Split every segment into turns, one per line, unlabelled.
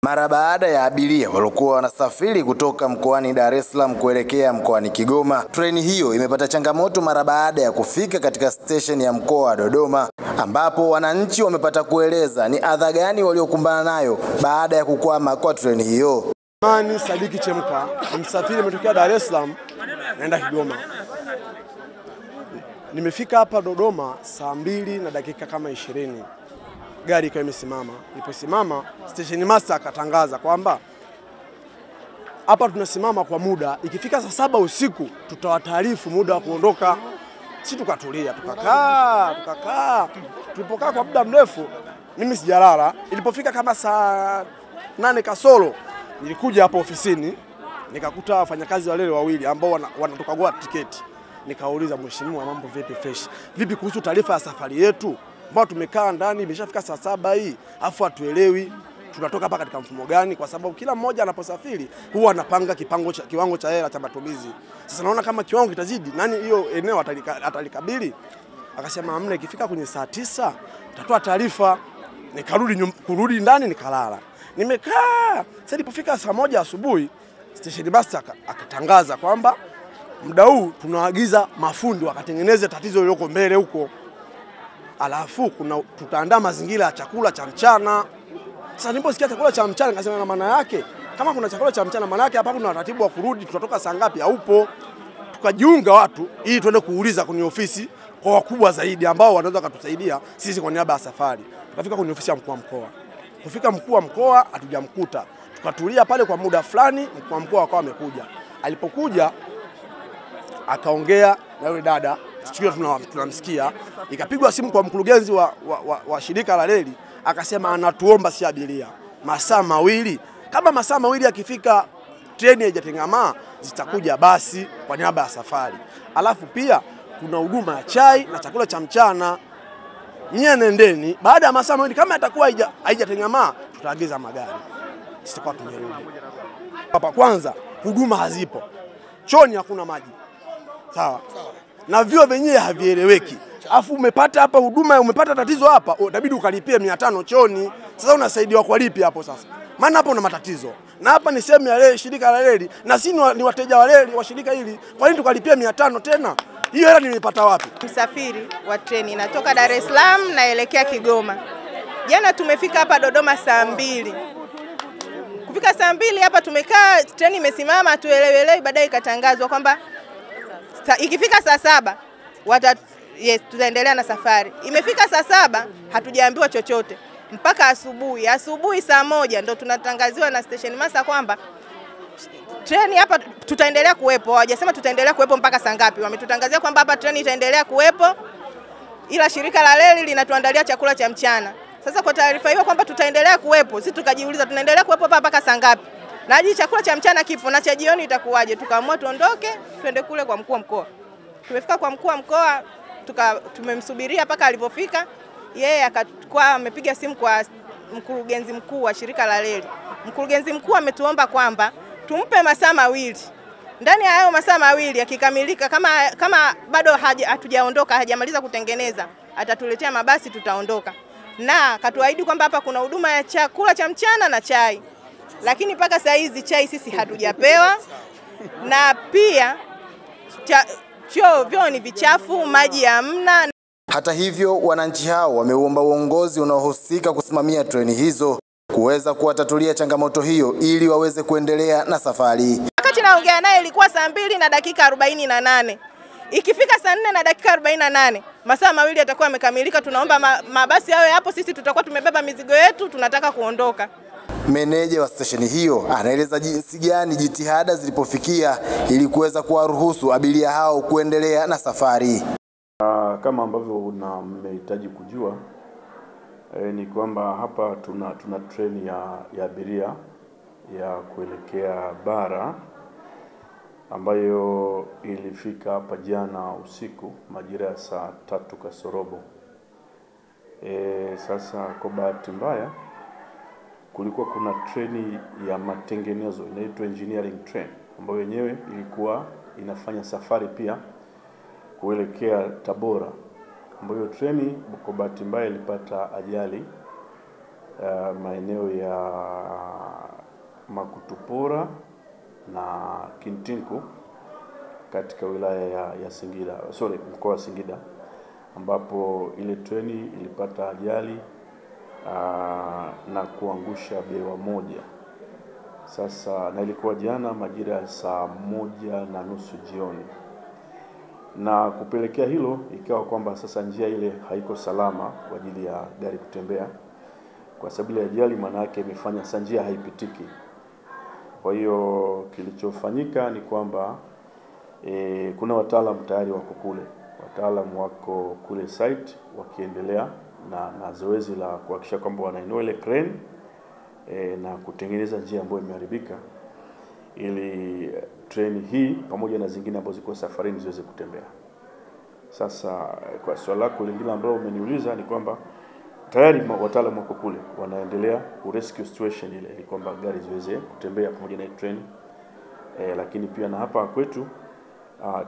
Mara baada ya abiria waliokuwa wanasafiri kutoka mkoani Dar es Salaam kuelekea mkoani Kigoma, treni hiyo imepata changamoto mara baada ya kufika katika station ya mkoa wa Dodoma, ambapo wananchi wamepata kueleza ni adha gani waliokumbana nayo baada ya kukwama kwa treni hiyo.
Mani Sadiki Chemka, msafiri umetokea Dar es Salaam naenda Kigoma. Nimefika hapa Dodoma saa 2 na dakika kama 20. Gari ikawa imesimama. Iliposimama, station master akatangaza kwamba hapa tunasimama kwa muda, ikifika saa 7 usiku tutawataarifu muda wa kuondoka. Sisi tukatulia, tukakaa. Tulipokaa kwa muda mrefu, mimi sijalala. Ilipofika kama saa 8 kasoro, nilikuja hapa ofisini, nikakuta wafanyakazi wale wawili ambao wanatoka kwa tiketi. Nikauliza, mheshimiwa, mambo vipi fresh? Vipi kuhusu taarifa ya safari yetu? Mbona tumekaa ndani imeshafika saa 7 hii, afu hatuelewi tunatoka hapa katika mfumo gani, kwa sababu kila mmoja anaposafiri huwa anapanga kiwango cha hela cha matumizi. Sasa naona kama kiwango kitazidi, nani hiyo eneo atalikabili? Akasema amna, ikifika kwenye saa 9 tutatoa taarifa. Kurudi ndani nikalala. Nimekaa. Sasa ilipofika saa 1 asubuhi, station master akatangaza kwamba muda huu tunaagiza mafundi wakatengeneze tatizo lililoko mbele huko. Alafu tutaandaa mazingira ya chakula cha mchana. Sasa niliposikia chakula cha mchana nikasema, na maana yake kama kuna chakula cha mchana, maana yake hapa kuna utaratibu wa kurudi, tutatoka saa ngapi haupo. Tukajiunga watu ili tuende kuuliza kwenye ofisi kwa wakubwa zaidi ambao wanaweza kutusaidia sisi kwa niaba ya safari. Tukafika kwenye ofisi ya mkuu wa mkoa. Kufika mkuu wa mkoa hatujamkuta. Tukatulia pale kwa muda fulani, mkuu wa mkoa akawa amekuja. Alipokuja akaongea na yule dada, tunamsikia. Ikapigwa simu kwa mkurugenzi wa shirika la reli, akasema anatuomba si abiria masaa 2. Kama masaa 2 akifika treni haijatengamaa, zitakuja basi kwa niaba ya safari. Alafu pia kuna huduma ya chai na chakula cha mchana. Nyie nendeni, baada ya masaa 2 kama atakuwa haijatengamaa, tutaagiza magari. Sitakuwa tumerudi. Hapa kwanza huduma hazipo. Chooni hakuna maji. Sawa. Na vyoo vyenyewe havieleweki. Afu umepata hapa huduma, umepata tatizo hapa, utabidi ukalipie 500 chooni. Sasa unasaidiwa kwa lipi hapo sasa? Maana hapo una matatizo. Na hapa ni sehemu ya reli, shirika la reli, na sisi ni wateja wa reli wa shirika hili. Kwa nini tukalipia 500 tena? Hiyo hela nimepata wapi?
Msafiri wa treni natoka Dar es Salaam naelekea Kigoma. Jana tumefika hapa Dodoma saa 2. Kufika saa 2 hapa tumekaa, treni imesimama, tuelewelewi, baadaye ikatangazwa kwamba ikifika saa 7 tutaendelea na safari. Imefika saa 7 hatujaambiwa chochote mpaka asubuhi. Asubuhi saa 1 ndo tunatangaziwa na station master kwamba treni hapa tutaendelea kuwepo. Hawajasema tutaendelea kuwepo mpaka saa ngapi. Wametutangazia kwamba hapa treni itaendelea kuwepo, ila shirika la reli linatuandalia chakula cha mchana. Sasa kwa taarifa hiyo kwamba tutaendelea kuwepo, sisi tukajiuliza tunaendelea kuwepo hapa mpaka saa ngapi? Na hadi chakula cha mchana kipo na cha jioni itakuwaje? Tukaamua tuondoke twende kule kwa mkuu wa mkoa. Tumefika kwa mkuu wa mkoa, tumemsubiria mpaka alipofika. Yeye akakuwa amepiga simu kwa mkurugenzi mkuu wa shirika la reli. Mkurugenzi mkuu ametuomba kwamba tumpe masaa 2. Ndani ya hayo masaa 2 yakikamilika, kama bado hatujaondoka, hajamaliza kutengeneza, atatuletea mabasi tutaondoka. Na katuahidi kwamba hapa kuna huduma ya chakula cha mchana na chai. Lakini mpaka saa hizi chai sisi hatujapewa, na pia vyoo ni vichafu, maji hamna.
Hata hivyo, wananchi hao wameomba uongozi unaohusika kusimamia treni hizo kuweza kuwatatulia changamoto hiyo ili waweze kuendelea na safari.
Wakati naongea naye ilikuwa saa 2 na dakika 48. Ikifika saa 4 na dakika 48, masaa 2 yatakuwa yamekamilika. Tunaomba mabasi yawe hapo, sisi tutakuwa tumebeba mizigo yetu, tunataka kuondoka.
Meneja wa stesheni hiyo anaeleza jinsi gani jitihada zilipofikia ili kuweza kuwaruhusu abiria hao kuendelea na safari.
Kama ambavyo mmehitaji kujua, ni kwamba hapa tuna treni ya abiria ya kuelekea bara ambayo ilifika hapa jana usiku majira ya saa 3 kasorobo. Sasa kwa bahati mbaya kulikuwa kuna treni ya matengenezo inaitwa engineering train ambayo yenyewe ilikuwa inafanya safari pia kuelekea Tabora, ambayo treni kwa bahati mbaya ilipata ajali maeneo ya Makutupora na Kintinku katika wilaya ya Singida, mkoa wa Singida, ambapo ile treni ilipata ajali na kuangusha bewa moja. Sasa na ilikuwa jana majira ya saa 1:30 jioni, na kupelekea hilo ikawa kwamba sasa njia ile haiko salama kwa ajili ya gari kutembea, kwa sababu ile ajali maana yake imefanya njia haipitiki. Kwa hiyo kilichofanyika ni kwamba kuna wataalamu tayari wako kule. Wataalamu wako kule site wakiendelea na zoezi la kuhakikisha kwamba wanainua ile crane na kutengeneza njia ambayo imeharibika ili treni hii pamoja na zingine ambazo ziko safarini ziweze kutembea. Sasa kwa swali lako lingine ambalo umeniuliza ni kwamba tayari wataalamu wako kule wanaendelea ku rescue situation ile ili kwamba gari ziweze kutembea pamoja na train. Lakini pia na hapa kwetu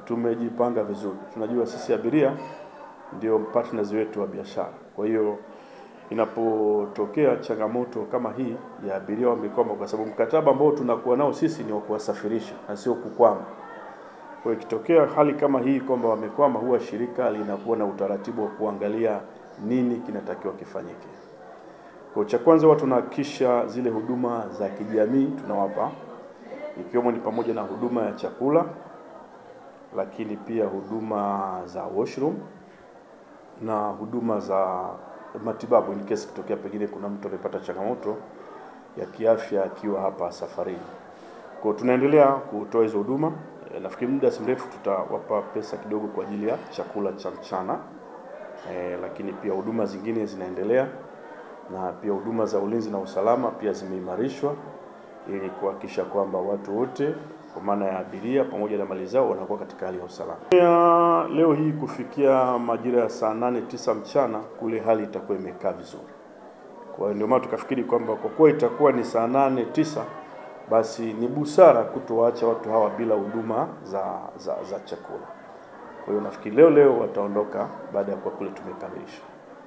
tumejipanga vizuri. Tunajua sisi abiria ndio partners wetu wa biashara. Kwa hiyo inapotokea changamoto kama hii ya abiria wamekwama, kwa sababu mkataba ambao tunakuwa nao sisi ni wa kuwasafirisha na sio kukwama. Kwa hiyo ikitokea hali kama hii kwamba wamekwama, huwa shirika linakuwa na utaratibu wa kuangalia nini kinatakiwa kifanyike. Kwa cha kwanza watu tunahakikisha zile huduma za kijamii tunawapa, ikiwemo ni pamoja na huduma ya chakula, lakini pia huduma za washroom na huduma za matibabu in case kitokea pengine kuna mtu amepata changamoto ya kiafya akiwa hapa safarini. Kwa tunaendelea kutoa hizo huduma. Nafikiri muda si mrefu tutawapa pesa kidogo kwa ajili ya chakula cha mchana. Lakini pia huduma zingine zinaendelea, na pia huduma za ulinzi na usalama pia zimeimarishwa ili kuhakikisha kwamba watu wote kwa maana ya abiria pamoja na mali zao wanakuwa katika hali ya usalama. Leo hii kufikia majira ya saa 8-9 mchana kule hali itakuwa imekaa vizuri. Kwa hiyo ndio maana tukafikiri kwamba kwa kuwa itakuwa ni saa 8-9 basi ni busara kutowaacha watu hawa bila huduma za chakula. Kwa hiyo nafikiri leo wataondoka baada ya kwa kule tumekamilisha.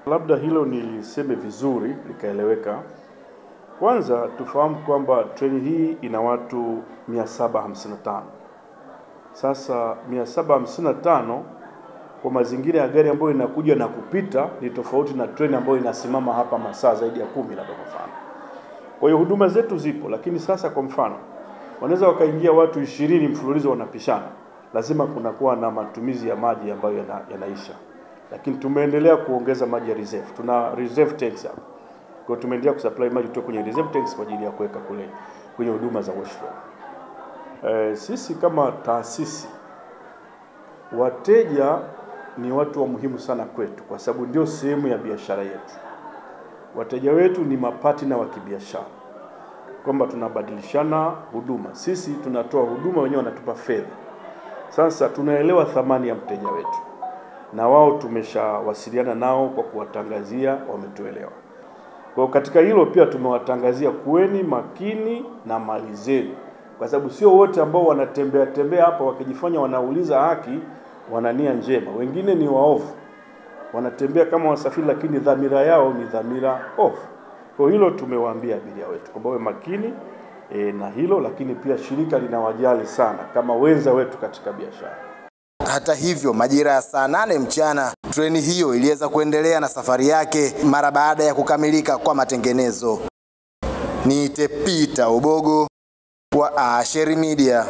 Labda hilo niliseme vizuri likaeleweka. Kwanza tufahamu kwamba treni hii ina watu 755. Sasa 755 kwa mazingira ya gari ambayo inakuja na kupita ni tofauti na treni ambayo inasimama hapa masaa zaidi ya 10 labda kwa mfano. Kwa hiyo huduma zetu zipo, lakini sasa kwa mfano wanaweza wakaingia watu 20 mfululizo wanapishana. Lazima kunakuwa na matumizi ya maji ambayo yanaisha. Lakini tumeendelea kuongeza maji ya reserve. Tuna reserve tanks hapa. Kwa tumeendelea kusupply maji kutoka kwenye reserve tanks kwa ajili ya kuweka kule kwenye huduma za washroom. Sisi kama taasisi, wateja ni watu wa muhimu sana kwetu kwa sababu ndio sehemu ya biashara yetu. Wateja wetu ni mapartner wa kibiashara, kwamba tunabadilishana huduma. Sisi tunatoa huduma, wenyewe wanatupa fedha. Sasa tunaelewa thamani ya mteja wetu, na wao tumeshawasiliana nao kwa kuwatangazia, wametuelewa. Kwa katika hilo pia tumewatangazia kuweni makini na mali zenu, kwa sababu sio wote ambao wanatembea hapa wakijifanya wanauliza haki wana nia njema. Wengine ni waovu, wanatembea kama wasafiri lakini dhamira yao ni dhamira ovu. Kwa hilo tumewaambia abiria wetu kwamba wawe makini na hilo, lakini pia shirika linawajali sana kama wenza wetu katika biashara.
Hata hivyo, majira ya saa 8 mchana treni hiyo iliweza kuendelea na safari yake mara baada ya kukamilika kwa matengenezo. Ni Peter Obogo wa Asheri Media.